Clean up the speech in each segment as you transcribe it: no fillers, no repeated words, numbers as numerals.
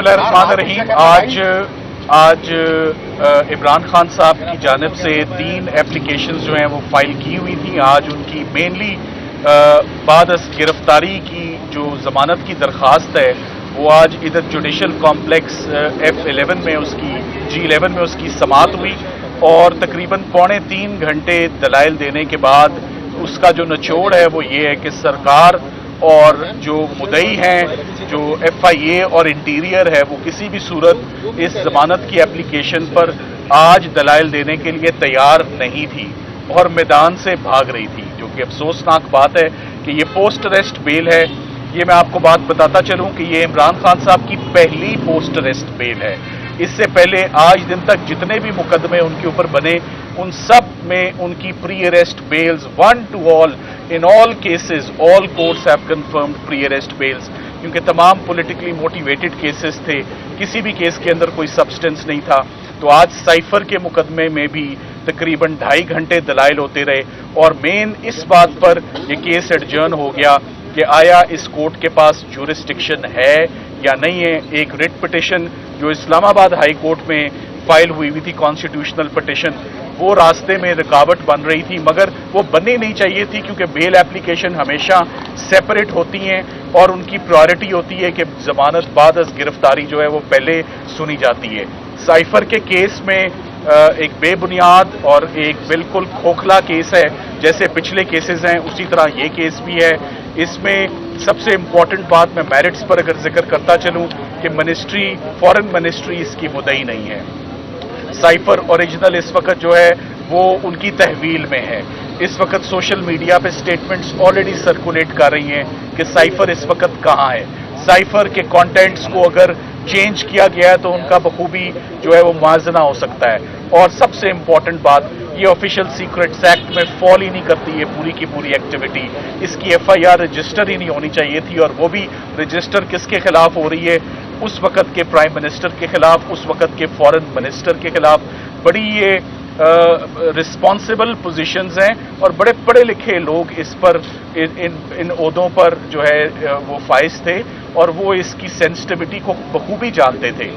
बिस्मिल्लाहिर्रहमानिर्रहीम। आज इमरान खान साहब की जानिब से 3 एप्लीकेशंस जो हैं वो फाइल की हुई थी। आज उनकी मेनली बाद गिरफ्तारी की जो ज़मानत की दरख्वास्त है वो आज इधर जुडिशल कॉम्प्लेक्स F11 में उसकी G11 में उसकी समाअत हुई और तकरीबन 2.25 घंटे दलाइल देने के बाद उसका जो निचोड़ है वो ये है कि सरकार और जो मुदई हैं, जो FIA और इंटीरियर है, वो किसी भी सूरत इस जमानत की एप्लीकेशन पर आज दलाइल देने के लिए तैयार नहीं थी और मैदान से भाग रही थी, जो कि अफसोसनाक बात है कि ये पोस्ट अरेस्ट बेल है। ये मैं आपको बात बताता चलूं कि ये इमरान खान साहब की पहली पोस्ट अरेस्ट बेल है। इससे पहले आज दिन तक जितने भी मुकदमे उनके ऊपर बने उन सब में उनकी pre arrest bails 1 to all in all cases all courts have confirmed pre arrest bails, क्योंकि तमाम पॉलिटिकली मोटिवेटेड केसेस थे, किसी भी केस के अंदर कोई सब्सटेंस नहीं था। तो आज साइफर के मुकदमे में भी तकरीबन 2.5 घंटे दलाइल होते रहे और मेन इस बात पर यह केस एडजर्न हो गया कि आया इस कोर्ट के पास ज्यूरिस्डिक्शन है या नहीं है। एक रिट पिटिशन जो इस्लामाबाद हाई कोर्ट में फाइल हुई थी, कॉन्स्टिट्यूशनल पिटिशन, वो रास्ते में रुकावट बन रही थी, मगर वो बननी नहीं चाहिए थी, क्योंकि बेल एप्लीकेशन हमेशा सेपरेट होती हैं और उनकी प्रायोरिटी होती है कि जमानत बाद गिरफ्तारी जो है वो पहले सुनी जाती है। साइफर के केस में एक बेबुनियाद और एक बिल्कुल खोखला केस है, जैसे पिछले केसेस हैं उसी तरह ये केस भी है। इसमें सबसे इम्पॉर्टेंट बात मैं मेरिट्स पर अगर जिक्र करता चलूं कि मिनिस्ट्री, फॉरेन मिनिस्ट्री इसकी मुदई नहीं है। साइफर ओरिजिनल इस वक्त जो है वो उनकी तहवील में है। इस वक्त सोशल मीडिया पे स्टेटमेंट्स ऑलरेडी सर्कुलेट कर रही हैं कि साइफर इस वक्त कहाँ है। साइफर के कंटेंट्स को अगर चेंज किया गया है तो उनका बखूबी जो है वो मुआवजा हो सकता है। और सबसे इम्पॉर्टेंट बात, ये ऑफिशियल सीक्रेट्स एक्ट में फॉल ही नहीं करती है पूरी की पूरी एक्टिविटी। इसकी FIR रजिस्टर ही नहीं होनी चाहिए थी, और वो भी रजिस्टर किसके खिलाफ हो रही है? उस वक्त के प्राइम मिनिस्टर के खिलाफ, उस वक्त के फॉरेन मिनिस्टर के खिलाफ। बड़ी ये रिस्पॉन्सिबल पोजीशंस हैं और बड़े पढ़े लिखे लोग इस पर इन ओहदों पर जो है वो फाइज थे और वो इसकी सेंसिटिविटी को बखूबी जानते थे।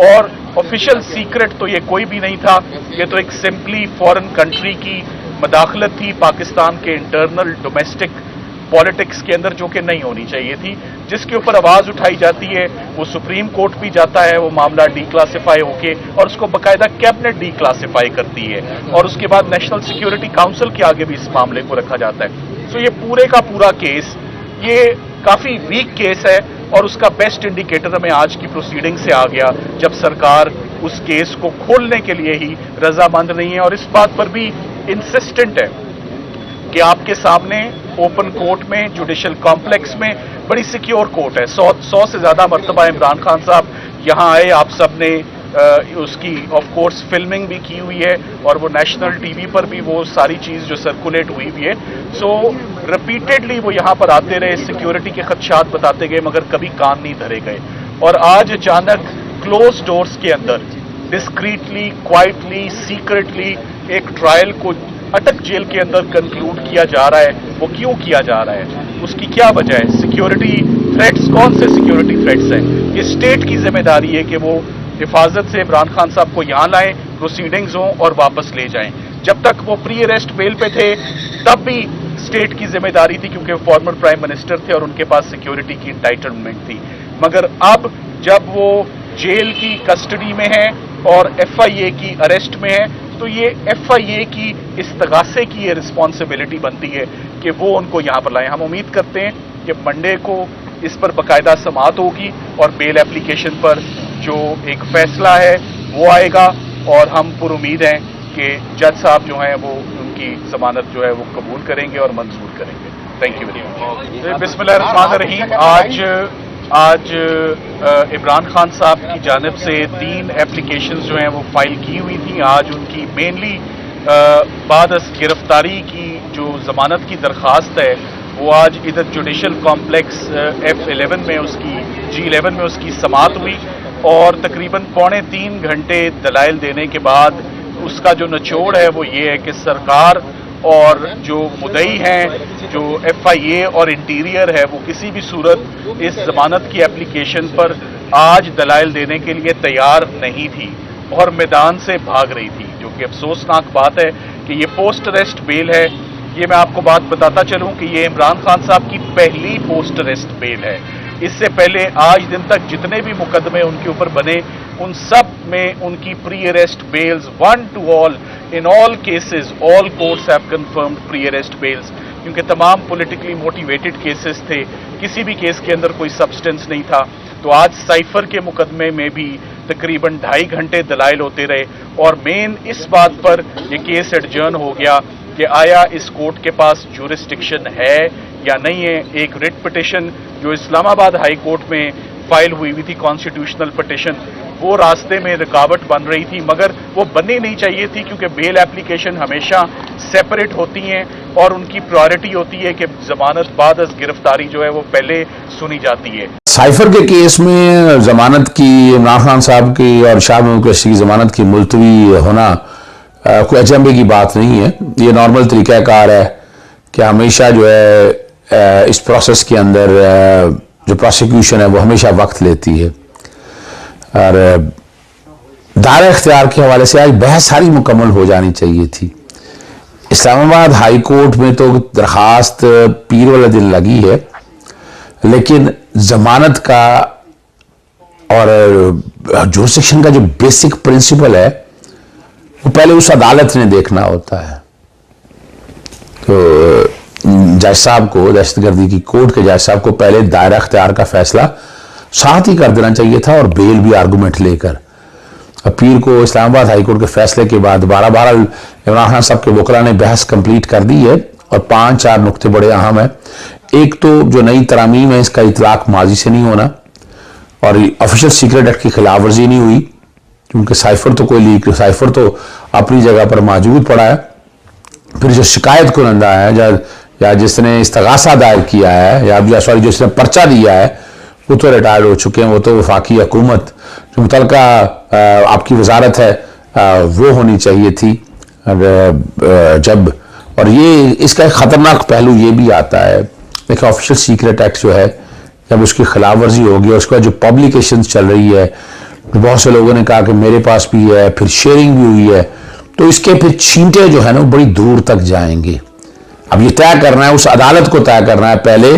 और ऑफिशियल सीक्रेट तो ये कोई भी नहीं था, ये तो एक सिंपली फॉरेन कंट्री की मदाखलत थी पाकिस्तान के इंटरनल डोमेस्टिक पॉलिटिक्स के अंदर, जो कि नहीं होनी चाहिए थी। जिसके ऊपर आवाज उठाई जाती है वो सुप्रीम कोर्ट भी जाता है, वो मामला डीक्लासिफाई होके, और उसको बाकायदा कैबिनेट डीक्लासिफाई करती है और उसके बाद नेशनल सिक्योरिटी काउंसिल के आगे भी इस मामले को रखा जाता है। तो ये पूरे का पूरा केस ये काफी वीक केस है और उसका बेस्ट इंडिकेटर हमें आज की प्रोसीडिंग से आ गया, जब सरकार उस केस को खोलने के लिए ही रजामंद नहीं है और इस बात पर भी इंसिस्टेंट है कि आपके सामने ओपन कोर्ट में, जुडिशल कॉम्प्लेक्स में, बड़ी सिक्योर कोर्ट है। 100 से ज्यादा मरतबा इमरान खान साहब यहाँ आए, आप सब ने उसकी ऑफ कोर्स फिल्मिंग भी की हुई है और वो नेशनल टीवी पर भी वो सारी चीज जो सर्कुलेट हुई हुई है। सो रिपीटेडली वो यहाँ पर आते रहे, सिक्योरिटी के खदशात बताते गए, मगर कभी कान नहीं धरे गए। और आज अचानक क्लोज डोर्स के अंदर डिस्क्रीटली, क्वाइटली, सीक्रेटली एक ट्रायल को अटक जेल के अंदर कंक्लूड किया जा रहा है। वो क्यों किया जा रहा है, उसकी क्या वजह है? सिक्योरिटी थ्रेट्स, कौन से सिक्योरिटी थ्रेट्स हैं? ये स्टेट की जिम्मेदारी है कि वो हिफाजत से इमरान खान साहब को यहाँ लाएं, प्रोसीडिंग्स हों और वापस ले जाएं। जब तक वो प्री अरेस्ट बेल पे थे तब भी स्टेट की जिम्मेदारी थी, क्योंकि फॉर्मर प्राइम मिनिस्टर थे और उनके पास सिक्योरिटी की इंटाइटलमेंट थी। मगर अब जब वो जेल की कस्टडी में है और FIA की अरेस्ट में है, तो ये FIA की इस्तगासे की ये रिस्पॉन्सिबिलिटी बनती है कि वो उनको यहाँ पर लाएं। हम उम्मीद करते हैं कि मंडे को इस पर बाकायदा समाअत होगी और बेल एप्लीकेशन पर जो एक फैसला है वो आएगा और हम पुरुमीद हैं कि जज साहब जो हैं वो उनकी जमानत जो है वो कबूल करेंगे और मंजूर करेंगे। Thank you very much. बिस्मिल्लाहिर्रहमानिर्रहीम। आज इमरान खान साहब की जानिब से 3 एप्लीकेशंस जो हैं वो फाइल की हुई थी। आज उनकी मेनली बाद गिरफ्तारी की जो ज़मानत की दरख्वास्त है वो आज इधर जुडिशल कॉम्प्लेक्स F11 में उसकी G11 में उसकी समाअत हुई और तकरीबन 2.25 घंटे दलाइल देने के बाद उसका जो निचोड़ है वो ये है कि सरकार और जो मुदई हैं, जो FIA और इंटीरियर है, वो किसी भी सूरत इस जमानत की एप्लीकेशन पर آج دلائل دینے کے لیے تیار نہیں تھی اور میدان سے بھاگ رہی تھی، جو کہ افسوسناک بات ہے کہ یہ پوسٹ اریسٹ بیل ہے۔ یہ میں آپ کو بات بتاتا چلوں کہ یہ عمران خان صاحب کی پہلی پوسٹ اریسٹ بیل ہے۔ اس سے پہلے آج دن تک جتنے بھی مقدمے ان کے اوپر بنے، ان سب میں ان کی pre arrest bails one two all, in all cases all courts have confirmed pre arrest bails, کیونکہ تمام پولیٹیکلی موٹیویٹڈ کیسز تھے، کسی بھی کیس کے اندر کوئی سبسٹنس نہیں تھا۔ تو آج سائفر کے مقدمے میں بھی تقریباً 2.5 گھنٹے دلائل ہوتے رہے، اور مین اس بات پر یہ کیس ایڈجرن ہو گیا کہ آیا اس کورٹ کے پاس جورسڈکشن ہے یا نہیں ہے۔ ایک ریٹ پٹیشن جو اسلام آباد ہائی کورٹ میں فائل ہوئی تھی، کانسٹیٹیوشنل پٹیشن، وہ راستے میں رکاوٹ بن رہی تھی، مگر وہ بننی نہیں چاہیے تھی، کیونکہ بیل ایپلیکیشن ہمیشہ سیپریٹ ہوتی ہیں اور ان کی پرائرٹی ہوتی ہے کہ ضمانت بعد از گرفتاری جو ہے وہ پہلے سنی جاتی ہے۔ سائفر کے کیس میں ضمانت کی، عمران خان صاحب کی اور شاہ محمود قریشی کی ضمانت کی ملتوی ہونا کوئی اچنبے کی بات نہیں ہے۔ یہ نارمل طریقہ کار ہے کہ ہمیشہ جو ہے اس پروسیس کے اندر جو پروسیکیوشن ہے وہ ہمیشہ وقت لیتی ہے، اور دائرہ اختیار کے حوالے سے آج بحث ساری مکمل ہو جانی چاہیے تھی۔ اسلام آباد ہائی کورٹ میں تو درخواست پیر والا دن لگی ہے، لیکن ضمانت کا اور جورسڈکشن کا جو بیسک پرنسپل ہے وہ پہلے اس عدالت نے دیکھنا ہوتا ہے۔ تو جج صاحب کو، دہشت گردی کی کورٹ کے جج صاحب کو پہلے دائرہ اختیار کا فیصلہ ساتھ ہی کر دینا چاہیے تھا، اور بیل بھی آرگومنٹ لے کر۔ پیر کو اسلام آباد ہائی کورٹ کے فیصلے کے بعد بارہ عمران خان صاحب کے وکلاء نے بحث کمپلیٹ کر دی ہے، اور 5-4 نقطے بڑے اہم ہیں۔ ایک تو جو نئی ترامیم ہے اس کا اطلاق ماضی سے نہیں ہونا، اور آفیشل سیکرٹ ایکٹ کی خلاف ورزی نہیں ہوئی، کیونکہ سائفر تو کوئی لیک، سائفر تو اپنی جگہ پر موجود پڑا ہے۔ پھر جو شکایت کنندہ ہے یا جس نے استغاثہ دائر کیا ہے، یا جس نے پرچہ دیا ہے، وہ تو ریٹائر ہو چکے ہیں، وہ تو وفاقی حکومت جو متعلقہ آپ کی وزارت ہے وہ ہونی چاہیے تھی۔ اور یہ اس کا ایک خطرناک پہلو یہ بھی آتا ہے، دیکھیں آفیشل سیکرٹ ایکٹ جو ہے جب اس کی خلاف ورزی ہوگی، اور اس کا جو پبلیکیشنز چل رہی ہے، بہت سے لوگوں نے کہا کہ میرے پاس بھی ہے، پھر شیئرنگ بھی ہوئی ہے، تو اس کے پھر چھینٹے جو ہے نا وہ بڑی دور تک جائیں گے۔ اب یہ طے کرنا ہے، اس عدالت کو طے کرنا ہے پہلے،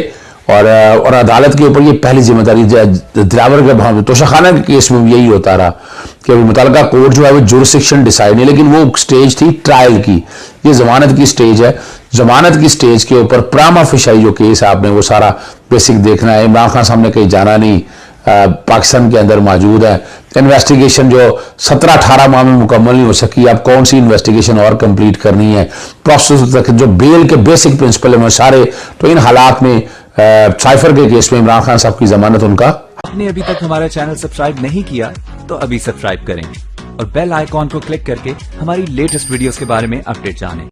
اور عدالت کے اوپر یہ پہلی ذمہ داری دلاور کے توشخانہ کے کیس میں یہی ہوتا رہا کہ متعلقہ کورٹ جو ہے وہ جورسڈکشن ڈیسائیڈ نہیں، لیکن وہ سٹیج تھی ٹرائل کی، یہ ضمانت کی سٹیج ہے۔ ضمانت کی سٹیج کے اوپر پراما فشائی جو کیس آپ نے وہ سارا بیسک دیکھنا ہے۔ عمران خان صاحب نے کہیں جانا نہیں، پاکستان کے اندر موجود ہے۔ انویسٹیگیشن جو 17-18 ماہ میں مکمل نہیں ہو سکی، اب کون سی انویسٹیگیشن اور کمپلیٹ کرنی ہے، پروسیس تک جو بیل کے بیسک پرنسپل ہیں سارے، تو ان حالات میں سائفر کے کیس میں عمران خان صاحب کی ضمانت ان کا۔ آپ نے ابھی تک ہمارا چینل سبسکرائب نہیں کیا تو ابھی سبسکرائب کریں اور بیل آئیکن کو کلک کر کے ہماری لیٹسٹ ویڈیوز کے بارے میں اپڈیٹ جانیں۔